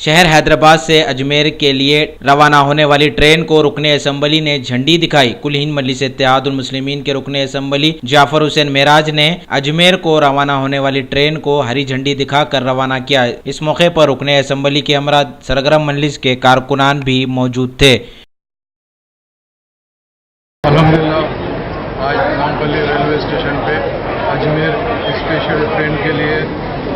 شہر حیدرآباد سے اجمیر کے لیے روانہ ہونے والی ٹرین کو رکن اسمبلی نے جھنڈی دکھائی۔ کل ہند مجلس اتحاد المسلمین کے رکن اسمبلی جعفر حسین معراج نے اجمیر کو روانہ ہونے والی ٹرین کو ہری جھنڈی دکھا کر روانہ کیا۔ اس موقع پر رکن اسمبلی کے ہمراہ سرگرم مجلس کے کارکنان بھی موجود تھے۔ الحمدللہ آج نامپلی ریلوے اسٹیشن پہ اجمیر اسپیشل ٹرین کے لیے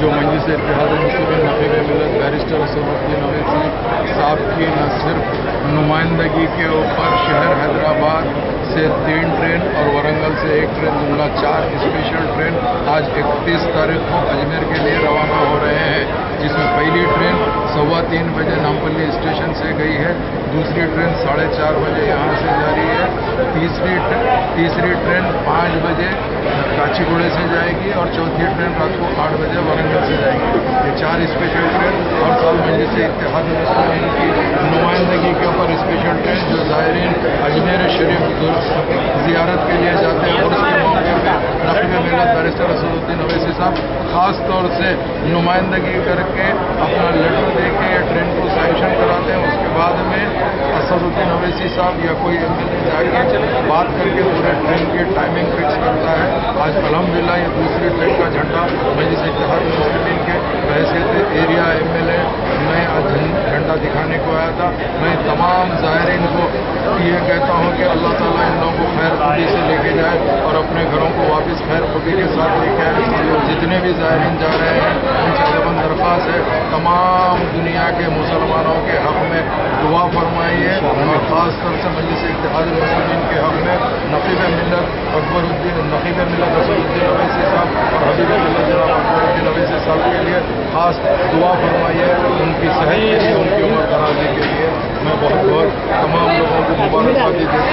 جو مجلس اتحاد المسلمین نقیب ملت بیرسٹر اسد الدین اویسی صاحب کی نہ صرف نمائندگی کے اوپر شہر حیدرآباد سے 3 ٹرین اور ورنگل سے 1 ٹرین جملہ 4 اسپیشل ٹرین آج 31 تاریخ کو اجمیر کے لیے روانہ ہو رہے ہیں، جس میں پہلی ٹرین 3:15 بجے نامپلی اسٹیشن سے گئی ہے، دوسری ٹرین 4:30 بجے یہاں سے جاری ہے، تیسری ٹرین 5 بجے کاچی گوڑے سے جائے گی اور چوتھی ٹرین رات کو 8 بجے ورنگل سے جائے گی۔ یہ 4 اسپیشل ٹرین ہر سال مجلس اتحاد المسلمین کی نمائندگی کے اوپر اسپیشل ٹرین جو زائرین اجمیر شریف زیارت کے لیے جاتے ہیں، اور اس کے موقع پہ نقیب ملت بیرسٹر اسد الدین اویسی صاحب خاص طور سے نمائندگی کر کے اپنا لیٹر دے کے ٹرین کو سینکشن کراتے ہیں۔ اس کے بعد میں اسد الدین اویسی صاحب یا کوئی ایم ایل اے جا کے بات کر کے پورے ٹرین کی ٹائمنگ فکس کرتا ہے۔ آج الحمدللہ یہ دوسری ٹرین کا جھنڈا مجلس اتحاد المسلمین کے بحیثیت ایریا ایم ایل اے میں آج جھنڈا دکھانے کو آیا تھا۔ میں تمام زائرین کو یہ کہتا ہوں کہ اللہ تعالیٰ ان لوگوں کو خیر خودی سے لے کے جائے اور اپنے گھروں کو واپس خیر خودی کے ساتھ لے کے آئے۔ جتنے بھی زائرین جا رہے ہیں ان سے دبن درخواست ہے تمام دنیا کے مسلمانوں کے حق میں دعا فرمائیے، اور خاص طور سے مجلس اتحاد المسلمین کے حق میں نقیب ملت اسد الدین اویسی صاحب اور حبیب ملت جناب اکبر الدین اویسی صاحب کے لیے خاص دعا فرمائیے، ان کی صحت کے لیے، ان کی عمر درازی کے لیے۔ میں بہت تمام لوگوں کو مبارکبادی دیتا